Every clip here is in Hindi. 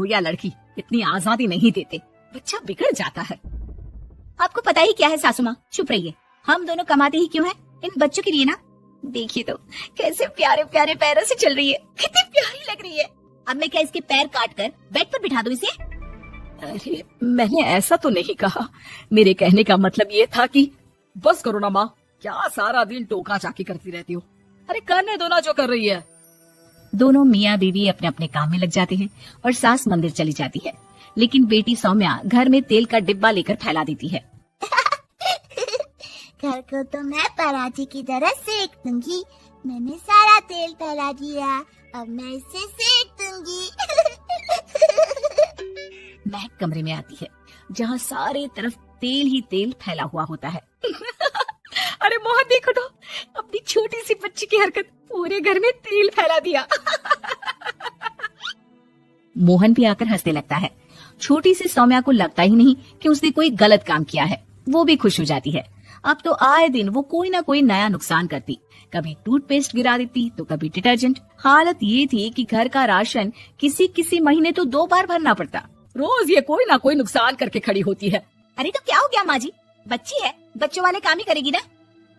हो या लड़की, इतनी आजादी नहीं देते, बच्चा बिगड़ जाता है। आपको पता ही क्या है सासू माँ, चुप रहिए। हम दोनों कमाते ही क्यों हैं? इन बच्चों के लिए ना। देखिए तो कैसे प्यारे प्यारे पैरों से चल रही है, कितनी प्यारी लग रही है। अब मैं क्या इसके पैर काट कर बेड पर बिठा दूं इसे? अरे मैंने ऐसा तो नहीं कहा, मेरे कहने का मतलब ये था कि बस करो ना माँ, क्या सारा दिन टोका चाकी करती रहती हो। अरे करने दो ना जो कर रही है। दोनों मियाँ बीवी अपने अपने काम में लग जाते हैं और सास मंदिर चली जाती है, लेकिन बेटी सौम्या घर में तेल का डिब्बा लेकर फैला देती है। घर को तो मैं पराठे की तरह सेक दूंगी। मैंने सारा तेल फैला दिया, अब मैं इसे सेक दूंगी। महक कमरे में आती है जहाँ सारे तरफ तेल ही तेल फैला हुआ होता है। अरे मोहन देखो तो, अपनी छोटी सी बच्ची की हरकत, पूरे घर में तेल फैला दिया। मोहन भी आकर हंसने लगता है। छोटी सी सौम्या को लगता ही नहीं कि उसने कोई गलत काम किया है, वो भी खुश हो जाती है। अब तो आए दिन वो कोई ना कोई नया नुकसान करती, कभी टूथपेस्ट गिरा देती तो कभी डिटर्जेंट। हालत ये थी कि घर का राशन किसी किसी महीने तो 2 बार भरना पड़ता। रोज ये कोई ना कोई नुकसान करके खड़ी होती है। अरे तो क्या हो गया माँ जी, बच्ची है, बच्चों वाले काम ही करेगी ना।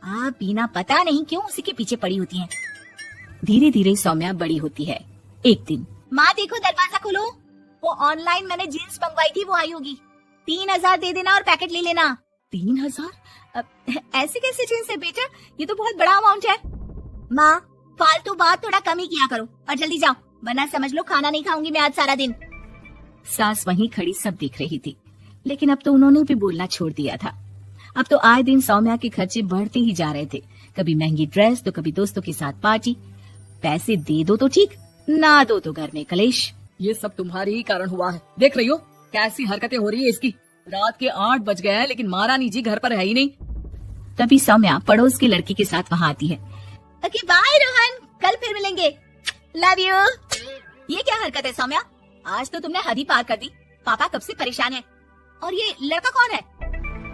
आप बिना पता नहीं क्यों उसी के पीछे पड़ी होती हैं। धीरे धीरे सौम्या बड़ी होती है। एक दिन, माँ देखो दरवाजा खोलो, वो ऑनलाइन मैंने जीन्स मंगवाई थी, वो आई होगी। 3000 दे देना और पैकेट ले लेना। 3000? ऐसे कैसे जीन्स है बेटा, ये तो बहुत बड़ा अमाउंट है। माँ फालतू बात थोड़ा कम ही किया करो और जल्दी जाओ, वरना समझ लो खाना नहीं खाऊंगी मैं आज सारा दिन। सास वहीं खड़ी सब देख रही थी, लेकिन अब तो उन्होंने भी बोलना छोड़ दिया था। अब तो आए दिन सौम्या के खर्चे बढ़ते ही जा रहे थे, कभी महंगी ड्रेस तो कभी दोस्तों के साथ पार्टी। पैसे दे दो तो ठीक, ना दो तो घर में कलेश। ये सब तुम्हारे ही कारण हुआ है, देख रही हो कैसी हरकतें हो रही है इसकी। रात के 8 बज गए हैं लेकिन महारानी जी घर पर है ही नहीं। तभी सौम्या पड़ोस की लड़की के साथ वहाँ आती है। ओके बाय रोहन, कल फिर मिलेंगे, लव यू। ये क्या हरकत है सौम्या, आज तो तुमने हद ही पार कर दी। पापा कब से परेशान है, और ये लड़का कौन है?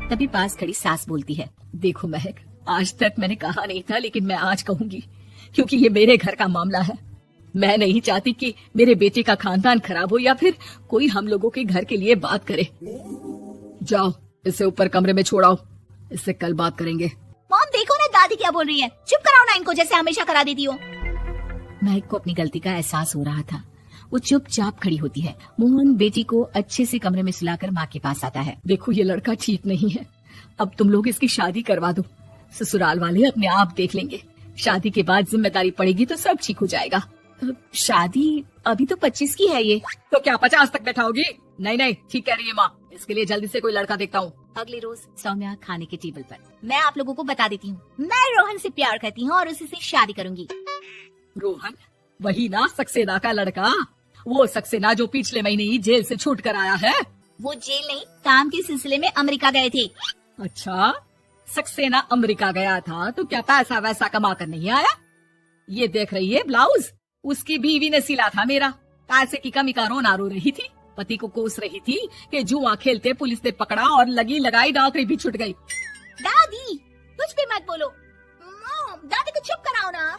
तभी पास खड़ी सास बोलती है, देखो महक, आज तक मैंने कहा नहीं था लेकिन मैं आज कहूंगी, क्योंकि ये मेरे घर का मामला है। मैं नहीं चाहती कि मेरे बेटे का खानदान खराब हो या फिर कोई हम लोगों के घर के लिए बात करे। जाओ इसे ऊपर कमरे में छोड़ाओ, इससे कल बात करेंगे। मॉम देखो ना दादी क्या बोल रही है, चुप कराओ ना इनको, जैसे हमेशा करा देती हो। महक को अपनी गलती का एहसास हो रहा था। वो चुपचाप खड़ी होती है। मोहन बेटी को अच्छे से कमरे में सुलाकर माँ के पास आता है। देखो ये लड़का ठीक नहीं है, अब तुम लोग इसकी शादी करवा दो, ससुराल वाले अपने आप देख लेंगे। शादी के बाद जिम्मेदारी पड़ेगी तो सब ठीक हो जाएगा। शादी अभी तो 25 की है ये। तो क्या 50 तक बैठाओगी? नहीं नहीं, ठीक कह रही है माँ, इसके लिए जल्दी से कोई लड़का देखता हूँ। अगले रोज सौम्या खाने के टेबल पर, मैं आप लोगों को बता देती हूँ, मैं रोहन से प्यार करती हूँ और उसी से शादी करूंगी। रोहन? वही ना सक्सेना का लड़का, वो सक्सेना जो पिछले महीने ही जेल से छूट कर आया है। वो जेल नहीं, काम के सिलसिले में अमेरिका गए थे। अच्छा, सक्सेना अमेरिका गया था तो क्या पैसा वैसा कमा कर नहीं आया? ये देख रही है ब्लाउज, उसकी बीवी ने सिला था मेरा। पैसे की कमी का रोना रो रही थी, पति को कोस रही थी कि जुआ खेलते पुलिस ने पकड़ा और लगी लगाई नौकरी भी छूट गई। दादी कुछ भी मत बोलो, दादी को चुप कराओ ना।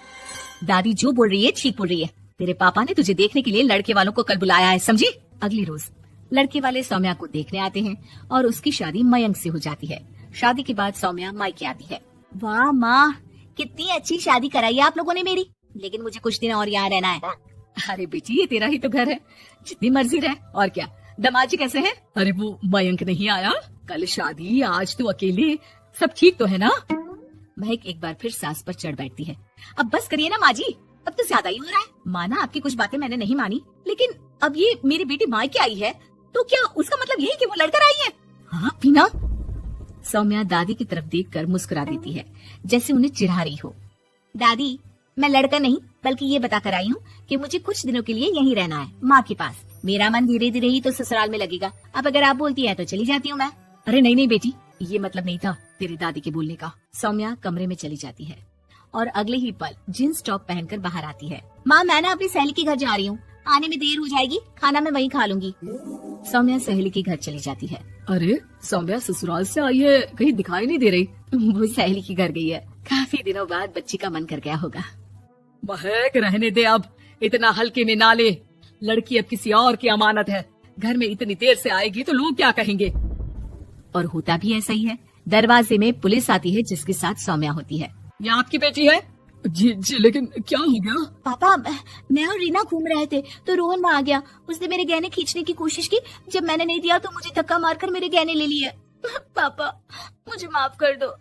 दादी जो बोल रही है ठीक बोल रही है, तेरे पापा ने तुझे देखने के लिए लड़के वालों को कल बुलाया है, समझी? अगली रोज लड़के वाले सौम्या को देखने आते हैं और उसकी शादी मयंक से हो जाती है। शादी के बाद सौम्या मायके आती है। वाह माँ, कितनी अच्छी शादी कराई है आप लोगों ने मेरी, लेकिन मुझे कुछ दिन और यहाँ रहना है। अरे बेटी ये तेरा ही तो घर है, जितनी मर्जी रहे। और क्या, दमाजी कैसे है? अरे वो मयंक नहीं आया, कल शादी, आज तू अकेले, सब ठीक तो है ना? महक एक बार फिर सास पर चढ़ बैठती है। अब बस करिए ना माँ जी, अब तो ज्यादा ही हो रहा है। माना आपकी कुछ बातें मैंने नहीं मानी, लेकिन अब ये मेरी बेटी मायके आई है तो क्या उसका मतलब यही कि वो लड़कर आई है? हाँ पीना। सौम्या दादी की तरफ देखकर मुस्कुरा देती है, जैसे उन्हें चिढ़ा रही हो। दादी मैं लड़का नहीं बल्कि ये बता कर आई हूँ कि मुझे कुछ दिनों के लिए यहीं रहना है माँ के पास। मेरा मन धीरे धीरे ही तो ससुराल में लगेगा। अब अगर आप बोलती है तो चली जाती हूँ मैं। अरे नहीं नहीं बेटी, ये मतलब नहीं था तेरी दादी के बोलने का। सौम्या कमरे में चली जाती है और अगले ही पल जींस टॉप पहनकर बाहर आती है। माँ मैं ना अपनी सहेली के घर जा रही हूँ, आने में देर हो जाएगी, खाना मैं वहीं खा लूंगी। सौम्या सहेली के घर चली जाती है। अरे सौम्या ससुराल से आई है, कहीं दिखाई नहीं दे रही। वो सहेली के घर गई है, काफी दिनों बाद बच्ची का मन कर गया होगा। महक रहने दे, अब इतना हल्के में ना ले, लड़की अब किसी और की अमानत है। घर में इतनी देर से आएगी तो लोग क्या कहेंगे। और होता भी ऐसा ही है। दरवाजे में पुलिस आती है जिसके साथ सौम्या होती है। ये आपकी बेटी है? जी जी, लेकिन क्या हो गया? पापा, मैं और रीना घूम रहे थे तो रोहन वहाँ आ गया। उसने मेरे गहने खींचने की कोशिश की। जब मैंने नहीं दिया तो मुझे धक्का मारकर मेरे गहने ले लिए। पापा, मुझे माफ कर दो।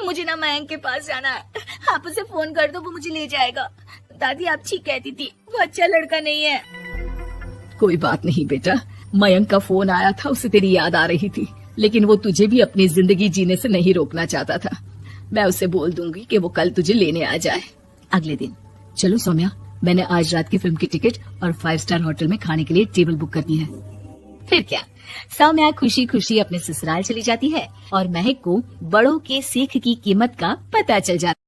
मुझे ना मयंक के पास जाना है। आप उसे फोन कर दो, वो मुझे ले जाएगा। दादी आप ठीक कहती थी, वो अच्छा लड़का नहीं है। कोई बात नहीं बेटा, मयंक का फोन आया था, उसे तेरी याद आ रही थी, लेकिन वो तुझे भी अपनी जिंदगी जीने से नहीं रोकना चाहता था। मैं उसे बोल दूंगी कि वो कल तुझे लेने आ जाए। अगले दिन, चलो सौम्या, मैंने आज रात की फिल्म की टिकट और 5 स्टार होटल में खाने के लिए टेबल बुक कर दी है। फिर क्या, सौम्या खुशी खुशी अपने ससुराल चली जाती है और महक को बड़ों के सीख की कीमत का पता चल जाता है।